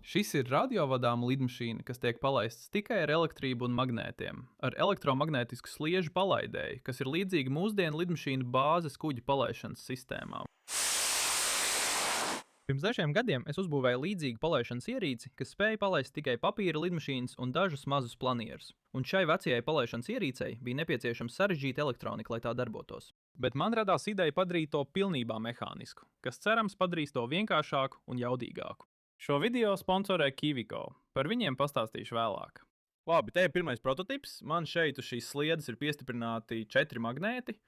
Šis ir radiovadāma lidmašīna, kas tiek palaists tikai ar elektrību un magnētiem, ar elektromagnētisku sliežu palaidēju, kas ir līdzīga mūsdienu lidmašīnu bāzes kuģa palaišanas sistēmām. Pirms dažiem gadiem es uzbūvēju līdzīgu palaišanas ierīci, kas spēja palaist tikai papīra lidmašīnas un dažus mazus planierus. Un šai vecajai palaišanas ierīcei bija nepieciešams sarežģīta elektronika, lai tā darbotos. Bet man radās ideja padarīt to pilnībā mehānisku, kas cerams padarīs to vienkāršāku un jaudīgāku. Šo video sponsorē Kiwico. Par viņiem pastāstīšu vēlāk. Labi, te ir pirmais prototips. Man šeit uz šīs sliedes ir piestiprināti 4 magnēti.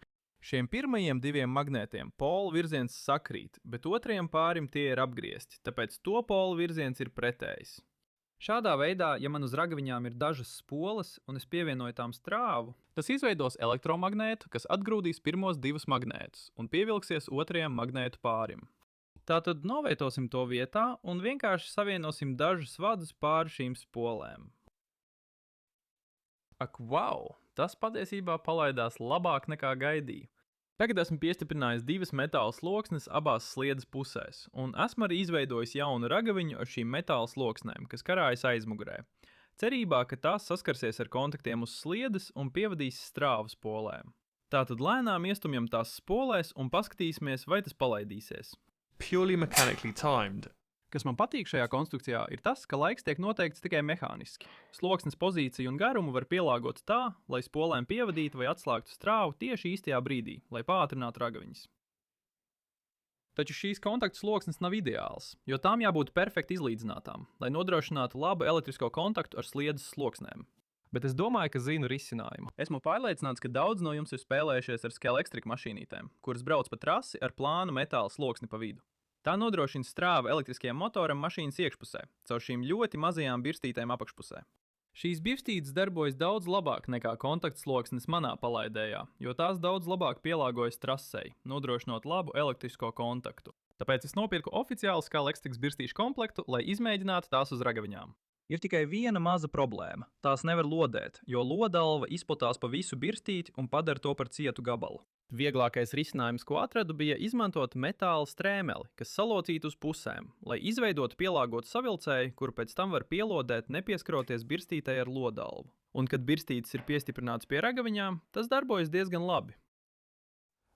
Šiem pirmajiem 2 magnētiem polu virziens sakrīt, bet otrajam pārim tie ir apgriezti, tāpēc to polu virziens ir pretējs. Šādā veidā, ja man uz ragaviņām ir dažas spoles un es pievienoju tām strāvu, tas izveidos elektromagnētu, kas atgrūdīs pirmos 2 magnētus un pievilksies otrajam magnētu pārim. Tātad novietosim to vietā un vienkārši savienosim dažus vadus pāri šīm spolēm. Ak, wow! Tas patiesībā palaidās labāk nekā gaidīju. Tagad esmu piestiprinājis 2 metāla sloksnes abās sliedes pusēs, un esmu arī izveidojis jaunu ragaviņu ar šīm metāla sloksnēm, kas karājas aizmugurē. Cerībā, ka tās saskarsies ar kontaktiem uz sliedes un pievadīs strāvu spolēm. Tātad lēnām iestumjam tās spolēs un paskatīsimies, vai tas palaidīsies. Purely mechanically timed. Kas man patīk šajā konstrukcijā, ir tas, ka laiks tiek noteikts tikai mehāniski. Sloksnes pozīciju un garumu var pielāgot tā, lai spolēm pievadītu vai atslēgtu strāvu tieši īstajā brīdī, lai pātrinātu ragaviņas. Taču šīs kontaktu sloksnes nav ideāls, jo tām jābūt perfekti izlīdzinātām, lai nodrošinātu labu elektrisko kontaktu ar sliedes sloksnēm. Bet es domāju, ka zinu risinājumu. Esmu pārliecināts, ka daudz no jums ir spēlējušies ar Scalextric mašīnītēm, kuras brauc pa trasi ar plānu metāla sloksni pa vidu. Tā nodrošina strāvu elektriskajam motoram mašīnas iekšpusē, caur šīm ļoti mazajām birstītēm apakšpusē. Šīs birstītes darbojas daudz labāk nekā kontaktsloksnes manā palaidējā, jo tās daudz labāk pielāgojas trasei, nodrošinot labu elektrisko kontaktu. Tāpēc es nopirku oficiālu Scalextric birstīšu komplektu, lai izmēģinātu tās uz ragaviņām. Ir tikai viena maza problēma. Tās nevar lodēt, jo lodalva izplatās pa visu birstīti un padara to par cietu gabalu. Vieglākais risinājums, ko atradu, bija izmantot metāla strēmeli, kas salocītu uz pusēm, lai izveidotu pielāgotu savilcēju, kuru pēc tam var pielodēt, nepieskaroties birstītei ar lodalvu. Un, kad birstītes ir piestiprinātas pie ragaviņām, tas darbojas diezgan labi.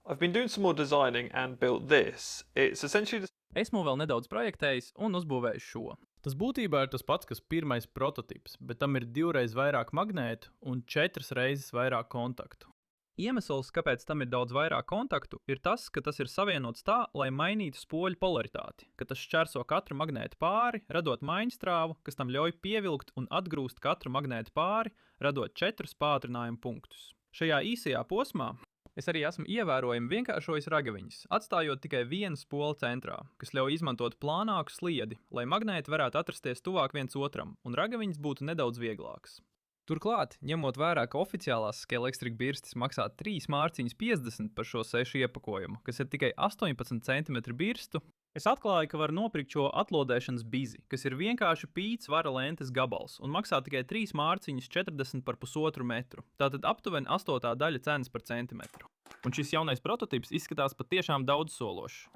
I've been doing some more designing and built this. It's essentially Esmu vēl nedaudz projektējis un uzbūvējis šo. Tas būtībā ir tas pats, kas pirmais prototips, bet tam ir 2 reizes vairāk magnētu un 4 reizes vairāk kontaktu. Iemesls, kāpēc tam ir daudz vairāk kontaktu, ir tas, ka tas ir savienots tā, lai mainītu spoļu polaritāti, ka tas šķērso katru magnētu pāri, radot maiņstrāvu, kas tam ļauj pievilkt un atgrūst katru magnētu pāri, radot 4 pātrinājumu punktus. Šajā īsajā posmā es arī esmu ievērojami vienkāršojis ragaviņas, atstājot tikai vienu spoli centrā, kas ļauj izmantot plānāku sliedi, lai magnēti varētu atrasties tuvāk viens otram un ragaviņas būtu nedaudz vieglākas. Turklāt, ņemot vērā, ka oficiālās Scalextric birstis maksā 3,50 mārciņas par šo 6 iepakojumu, kas ir tikai 18 cm birstu, es atklāju, ka var nopirkt šo atlodēšanas bizi, kas ir vienkārši pīts vara lentes gabals un maksā tikai 3 mārciņas 40 par pusotru metru, tātad aptuveni 8. daļa cenas par centimetru. Un šis jaunais prototips izskatās patiešām daudz sološs.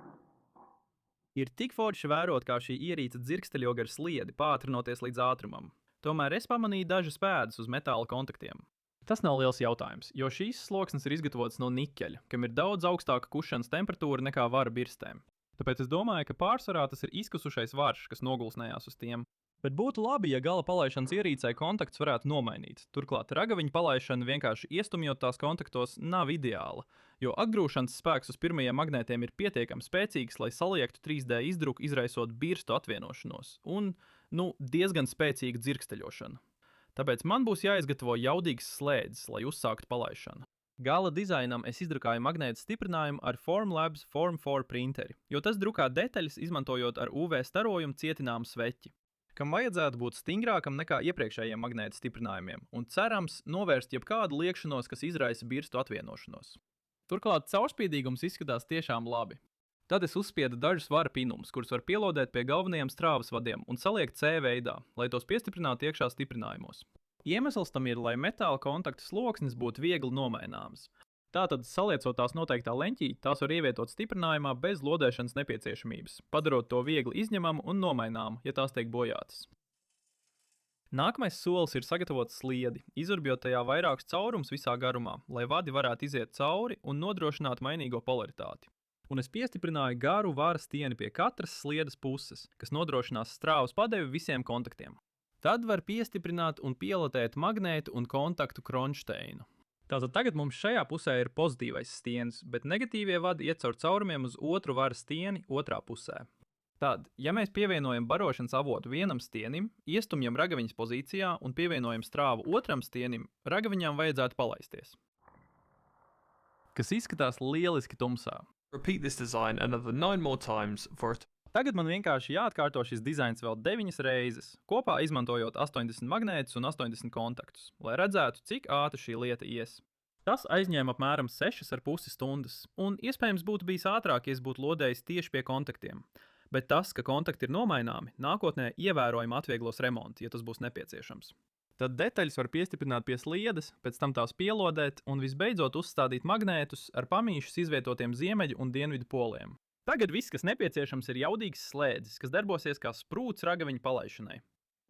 Ir tik forši vērot, kā šī ierīce dzirksteļo gar sliedi, pātrinoties līdz ātrumam. Tomēr es pamanīju dažas pēdas uz metāla kontaktiem. Tas nav liels jautājums, jo šīs sloksnes ir izgatavotas no niķeļa, kam ir daudz augstāka kušanas temperatūra nekā vara birstēm. Tāpēc es domāju, ka pārsvarā tas ir izkusušais varš, kas nogulsnējās uz tiem. Bet būtu labi, ja gala palaišanas ierīcei kontakts varētu nomainīt. Turklāt ragaviņu palaišana vienkārši iestumjot tās kontaktos nav ideāla, jo atgrūšanas spēks uz pirmajiem magnētiem ir pietiekami spēcīgs, lai saliektu 3D izdruku, izraisot birstu atvienošanos un, diezgan spēcīga dzirksteļošana. Tāpēc man būs jāizgatavo jaudīgas slēdzes, lai uzsāktu palaišanu. Gala dizainam es izdrukāju magnētu stiprinājumu ar Formlabs Form 4 printeri, jo tas drukā detaļas, izmantojot ar UV starojumu cietināmu sveķi, kam vajadzētu būt stingrākam nekā iepriekšējiem magnētu stiprinājumiem un cerams novērst jebkādu liekšanos, kas izraisa birstu atvienošanos. Turklāt caurspīdīgums izskatās tiešām labi. Tad es uzspiedu dažus vara pinumus, kurus var pielodēt pie galvenajiem strāvas vadiem un saliekt C veidā, lai tos piestiprinātu iekšā stiprinājumos. Iemesls tam ir, lai metāla kontakta sloksnes būtu viegli nomaināmas. Tātad, saliecot tās noteiktā leņķī, tās var ievietot stiprinājumā bez lodēšanas nepieciešamības, padarot to viegli izņemamu un nomaināmu, ja tās tiek bojātas. Nākamais solis ir sagatavot sliedi, izurbjot tajā vairākus caurumus visā garumā, lai vadi varētu iziet cauri un nodrošināt mainīgo polaritāti. Un es piestiprināju garu varas stieni pie katras sliedes puses, kas nodrošinās strāvas padevi visiem kontaktiem. Tad var piestiprināt un pielotēt magnētu un kontaktu kronšteinu. Tātad tagad mums šajā pusē ir pozitīvais stiens, bet negatīvie vadi iet caur caurumiem uz otru varas stieni otrā pusē. Tad, ja mēs pievienojam barošanas avotu vienam stienim, iestumjam ragaviņas pozīcijā un pievienojam strāvu otram stienim, ragaviņām vajadzētu palaisties. Kas izskatās lieliski tumsā. Repeat this design another 9 more times for it. Tagad man vienkārši jāatkārto šis dizains vēl 9 reizes, kopā izmantojot 80 magnētus un 80 kontaktus, lai redzētu, cik ātri šī lieta ies. Tas aizņēma apmēram 6,5 stundas, un iespējams būtu bijis ātrāk, ja es būtu lodējis tieši pie kontaktiem. Bet tas, ka kontakti ir nomaināmi, nākotnē ievērojami atvieglos remontu, ja tas būs nepieciešams. Tad detaļas var piestiprināt pie sliedes, pēc tam tās pielodēt un visbeidzot uzstādīt magnētus ar pamīšus izvietotiem ziemeļu un dienvidu poliem. Tagad viss, kas nepieciešams, ir jaudīgs slēdzis, kas darbosies kā sprūts ragaviņu palaišanai.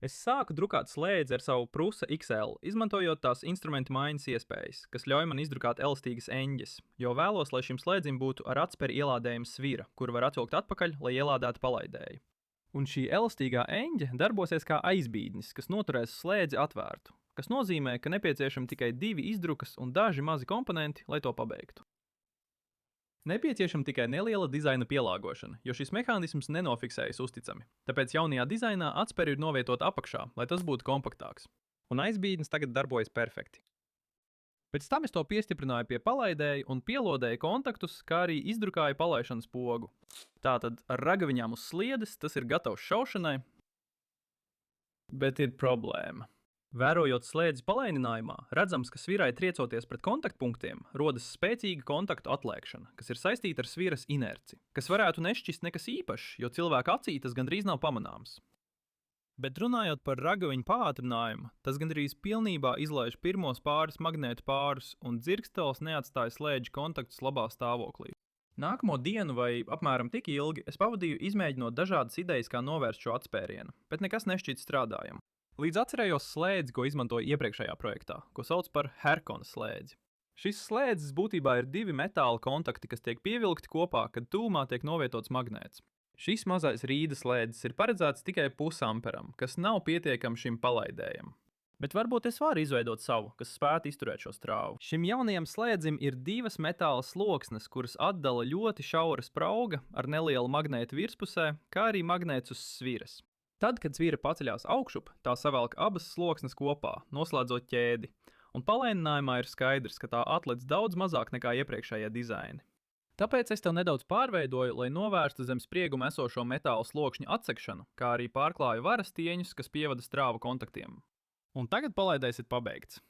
Es sāku drukāt slēdzi ar savu Prusa XL, izmantojot tās instrumentu maiņas iespējas, kas ļauj man izdrukāt elastīgas eņģes, jo vēlos, lai šim slēdzim būtu ar atsperi ielādējuma svira, kuru var atvilkt atpakaļ, lai ielādētu palaidēju. Un šī elastīgā eņģe darbosies kā aizbīdnis, kas noturēs slēdzi atvērtu, kas nozīmē, ka nepieciešami tikai 2 izdrukas un daži mazi komponenti, lai to pabeigtu. Nepieciešama tikai neliela dizaina pielāgošana, jo šis mehānisms nenofiksējas uzticami. Tāpēc jaunajā dizainā atsperi ir novietot apakšā, lai tas būtu kompaktāks. Un aizbīdnis tagad darbojas perfekti. Pēc tam es to piestiprināju pie palaidēju un pielodēju kontaktus, kā arī izdrukāju palaišanas pogu. Tātad ar ragaviņām uz sliedes tas ir gatavs šaušanai, bet ir problēma. Vērojot slēdzes palaininājumā, redzams, ka svirai triecoties pret kontaktpunktiem, rodas spēcīga kontaktu atlēkšana, kas ir saistīta ar sviras inerci, kas varētu nešķist nekas īpašs, jo cilvēka acī tas gandrīz nav pamanāms. Bet runājot par ragaviņu pātrinājumu, tas gandrīz pilnībā izlaiž pirmos pāris magnētu pārus un dzirkstels neatstāja slēdžu kontaktus labā stāvoklī. Nākamo dienu vai apmēram tik ilgi es pavadīju izmēģinot dažādas idejas, kā novērst šo atspērienu, bet nekas nešķīt strādājam. Līdz atcerējos slēdzi, ko izmantoju iepriekšējā projektā, ko sauc par Herkona slēdzi. Šis slēdzis būtībā ir 2 metāla kontakti, kas tiek pievilkti kopā, kad tūmā tiek novietots magnēts. Šis mazais rīda slēdzis ir paredzēts tikai pusamperam, kas nav pietiekams šim palaidējam. Bet varbūt es varu izveidot savu, kas spētu izturēt šo strāvu. Šim jaunajam slēdzim ir 2 metāla sloksnes, kuras atdala ļoti šaura sprauga ar nelielu magnētu virspusē, kā arī magnēts uz sviras. Tad, kad svira paceļās augšup, tā savelk abas sloksnes kopā, noslēdzot ķēdi, un palaininājumā ir skaidrs, ka tā atlec daudz mazāk nekā iepriekšējie dizaini. Tāpēc es tev nedaudz pārveidoju, lai novērstu zem sprieguma esošo metāla slokšņu atsekšanu, kā arī pārklāju varas tieņus, kas pievada strāvu kontaktiem. Un tagad palaidējs ir pabeigts.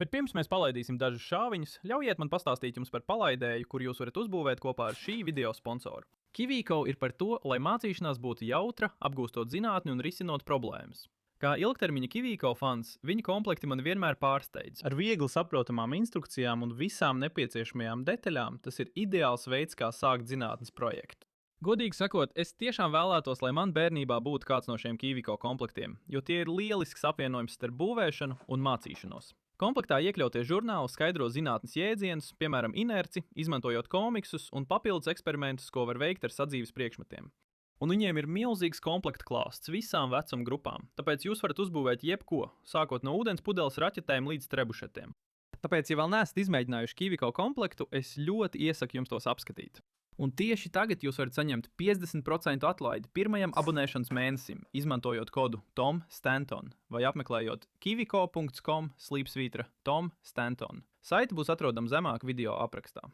Bet pirms mēs palaidīsim dažus šāviņus, ļaujiet man pastāstīt jums par palaidēju, kur jūs varat uzbūvēt kopā ar šī video sponsoru. KiwiCo ir par to, lai mācīšanās būtu jautra, apgūstot zinātni un risinot problēmas. Kā ilgtermiņa KiwiCo fans, viņa komplekti man vienmēr pārsteidz. Ar viegli saprotamām instrukcijām un visām nepieciešamajām detaļām tas ir ideāls veids, kā sākt zinātnes projektu. Godīgi sakot, es tiešām vēlētos, lai man bērnībā būtu kāds no šiem KiwiCo komplektiem, jo tie ir lielisks apvienojums starp būvēšanu un mācīšanos. Komplektā iekļautie žurnāli skaidro zinātnes jēdzienus, piemēram, inerci, izmantojot komiksus un papildus eksperimentus, ko var veikt ar sadzīves priekšmetiem. Un viņiem ir milzīgs komplekta klāsts visām vecuma grupām, tāpēc jūs varat uzbūvēt jebko, sākot no ūdens pudeles raķetēm līdz trebušetiem. Tāpēc, ja vēl neesat izmēģinājuši KiwiCo komplektu, es ļoti iesaku jums tos apskatīt. Un tieši tagad jūs varat saņemt 50% atlaidi pirmajam abonēšanas mēnesim, izmantojot kodu Tom Stanton vai apmeklējot kiwico.com/Tom Stanton. Saite būs atrodama zemāk video aprakstā.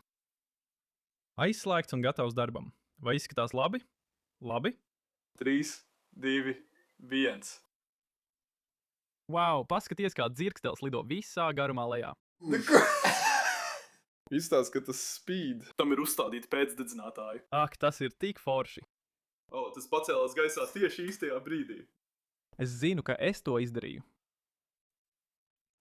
Aizslēgts un gatavs darbam. Vai izskatās labi? Labi? 3, 2, 1. Wow, paskaties, kā dzirkstels lido visā garumā lejā. Izstāsta, ka tas spīd. Tam ir uzstādīti pēcdedzinātāji. Ak, tas ir tik forši. Tas pacēlās gaisā tieši īstajā brīdī. Es zinu, ka es to izdarīju.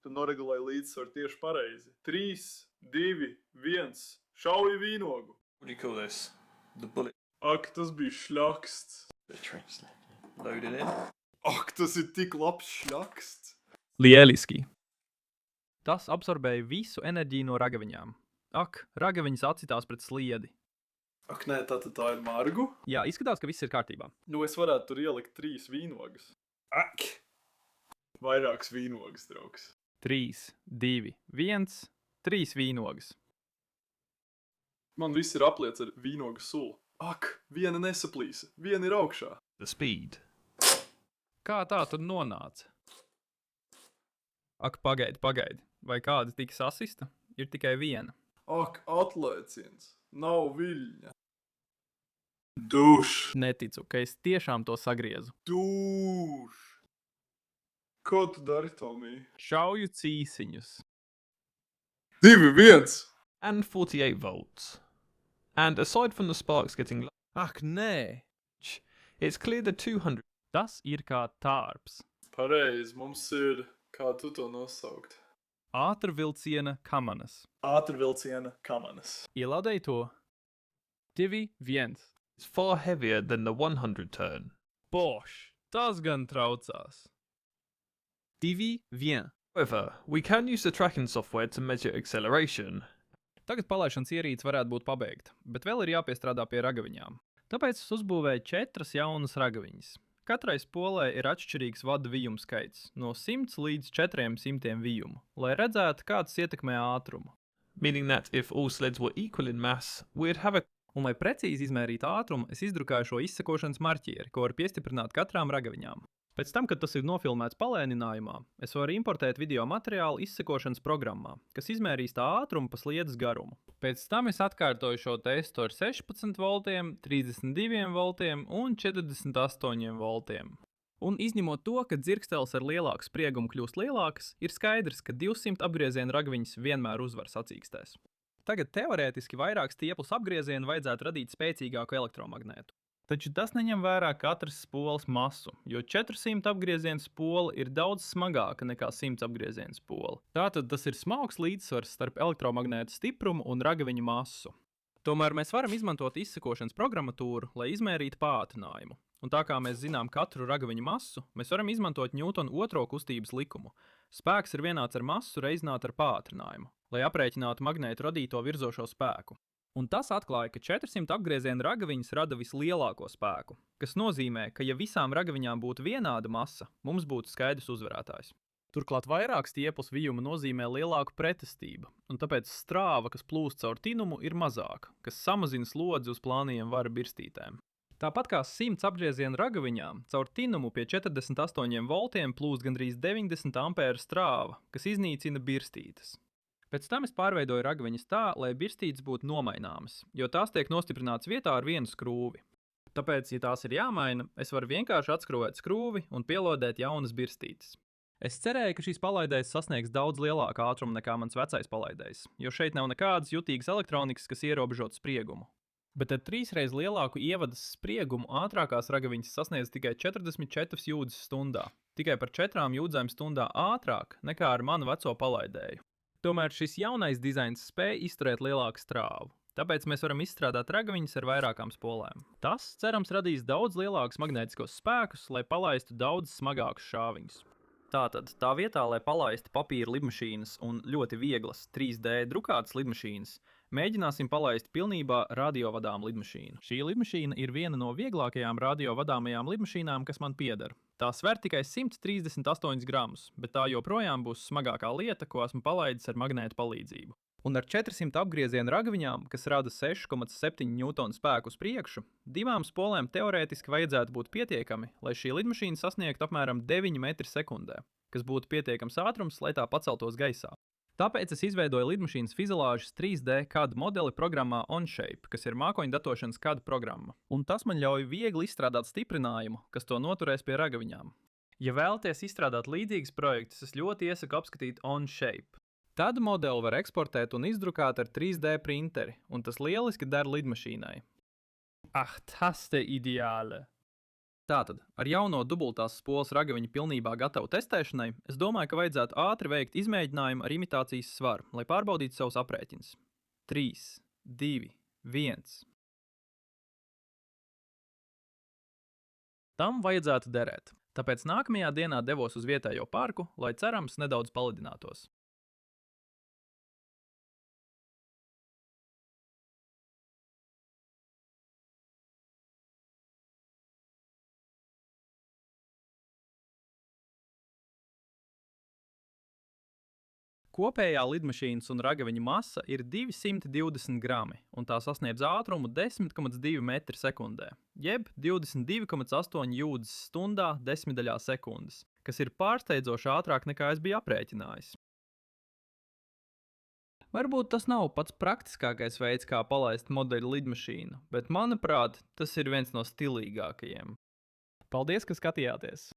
Tu noregulēji līdzsvaru tieši pareizi. 3, 2, 1. Šauji vīnogu. What do you call this? The bullet Ak, tas bija šļaksts. translate. Load it in. Ak, tas ir tik labs šļaksts. Lieliski! Tas absorbēja visu enerģiju no ragaviņām. Ak, ragaviņas atcitās pret sliedi. Ak, nē, tā ir margu? Jā, izskatās, ka viss ir kārtībā. Nu, es varētu tur ielikt 3 vīnogas. Ak! Vairākas vīnogas, draugs. 3, 2, 1, 3 vīnogas. Man viss ir apliec ar vīnogu sulu. Ak, viena nesaplīsa, viena ir augšā. The speed. Kā tā tur nonāca? Ak, pagaidi. Vai kāda tika sasista? Ir tikai viena. Ak, atlēciens. Nav viļņa. Duš. Neticu, ka es tiešām to sagriezu. Duš. Ko tu dari, Tomī? Šauju cīsiņus. 2, 1. And 48 volts. And aside from the sparks getting Ak, nē! it's clear the 200 Tas ir kā tārps. Pareizi, mums ir, kā tu to nosaukt? Ātrvilciena kamanas. Ātrvilciena kamanas. Ielādēji to. 2, 1. is far heavier than the 100 turn. Boš! Tas gan traucās. 2, 1. However, we can use the tracking software to measure acceleration. Tagad palaišanas ierīce varētu būt pabeigta, bet vēl ir jāpiestrādā pie ragaviņām. Tāpēc es uzbūvēju 4 jaunas ragaviņas. Katrai spolē ir atšķirīgs vada vijuma skaits, no 100 līdz 400 vijumu, lai redzētu, kā tas ietekmē ātrumu. Meaning that if all sleds were equal in mass, we'd have a Un, lai precīzi izmērītu ātrumu, es izdrukāju šo izsekošanas marķieri, ko var piestiprināt katrām ragaviņām. Pēc tam, kad tas ir nofilmēts palēninājumā, es varu importēt video materiālu izsekošanas programmā, kas izmērīs tā ātrumu pa sliedes garumu. Pēc tam es atkārtoju šo testu ar 16 voltiem, 32 voltiem un 48 voltiem. Un izņemot to, ka dzirksteles ar lielāku spriegumu kļūst lielākas, ir skaidrs, ka 200 apgriezienu ragaviņas vienmēr uzvar sacīkstēs. Tagad teorētiski vairāk stieples apgriezienu vajadzētu radīt spēcīgāku elektromagnētu. Taču tas neņem vērā katras spoles masu, jo 400 apgriezienu spola ir daudz smagāka nekā 100 apgriezienu spola. Tātad tas ir smalks līdzsvars starp elektromagnētu stiprumu un ragaviņu masu. Tomēr mēs varam izmantot izsekošanas programmatūru, lai izmērītu pātrinājumu. Un tā kā mēs zinām katru ragaviņu masu, mēs varam izmantot Ņūtona otro kustības likumu. Spēks ir vienāds ar masu reizināt ar pātrinājumu, lai aprēķinātu magnētu radīto virzošo spēku. Un tas atklāja, ka 400 apgriezienu ragaviņas rada vislielāko spēku, kas nozīmē, ka ja visām ragaviņām būtu vienāda masa, mums būtu skaidrs uzvarētājs. Turklāt vairāk stieples vijuma nozīmē lielāku pretestību, un tāpēc strāva, kas plūst caur tinumu, ir mazāka, kas samazina slodzi uz plānajiem vara birstītēm. Tāpat kā 100 apgriezienu ragaviņām, caur tinumu pie 48 voltiem plūst gandrīz 90 ampēru strāva, kas iznīcina birstītes. Pēc tam es pārveidoju ragaviņas tā, lai birstītes būtu nomaināmas, jo tās tiek nostiprināts vietā ar vienu skrūvi. Tāpēc, ja tās ir jāmaina, es varu vienkārši atskrūvēt skrūvi un pielodēt jaunas birstītes. Es cerēju, ka šīs palaidējs sasniegs daudz lielāku ātrumu nekā mans vecais palaidējs, jo šeit nav nekādas jutīgas elektronikas, kas ierobežot spriegumu. Bet ar 3 reiz lielāku ievadas spriegumu ātrākās ragaviņas sasniedz tikai 44 jūdzes stundā, tikai par 4 jūdzēm stundā ātrāk nekā ar manu veco palaidēju. Tomēr šis jaunais dizains spēj izturēt lielāku strāvu, tāpēc mēs varam izstrādāt ragaviņas ar vairākām spolēm. Tas, cerams, radīs daudz lielākus magnētiskos spēkus, lai palaistu daudz smagākus šāviņus. Tātad, tā vietā, lai palaistu papīra lidmašīnas un ļoti vieglas 3D drukātas lidmašīnas, mēģināsim palaist pilnībā radiovadām lidmašīnu. Šī lidmašīna ir viena no vieglākajām radiovadāmajām lidmašīnām, kas man pieder. Tā sver tikai 138 gramus, bet tā joprojām būs smagākā lieta, ko esmu palaidis ar magnētu palīdzību. Un ar 400 apgriezienu ragaviņām, kas rada 6,7 Ņūtona spēku uz priekšu, 2 spolēm teorētiski vajadzētu būt pietiekami, lai šī lidmašīna sasniegtu apmēram 9 metri sekundē, kas būtu pietiekams ātrums, lai tā paceltos gaisā. Tāpēc es izveidoju lidmašīnas fizilāžas 3D CAD modeli programmā Onshape, kas ir mākoņu datošanas CAD programma. Un tas man ļauj viegli izstrādāt stiprinājumu, kas to noturēs pie ragaviņām. Ja vēlaties izstrādāt līdzīgas projektus, es ļoti iesaku apskatīt Onshape. Tad modeli var eksportēt un izdrukāt ar 3D printeri, un tas lieliski der lidmašīnai. Ah, tas te ideāli! Tātad, ar jauno dubultās spoles ragaviņu pilnībā gatavu testēšanai, es domāju, ka vajadzētu ātri veikt izmēģinājumu ar imitācijas svaru, lai pārbaudītu savus aprēķinus. 3, 2, 1. Tam vajadzētu derēt, tāpēc nākamajā dienā devos uz vietējo parku, lai cerams nedaudz palidinātos. Kopējā lidmašīnas un ragaviņa masa ir 220 grami, un tā sasniedz ātrumu 10,2 metri sekundē, jeb 22,8 jūdzes stundā desmitdaļā sekundes, kas ir pārsteidzoši ātrāk nekā es biju aprēķinājis. Varbūt tas nav pats praktiskākais veids, kā palaist modeļu lidmašīnu, bet manuprāt, tas ir viens no stilīgākajiem. Paldies, ka skatījāties!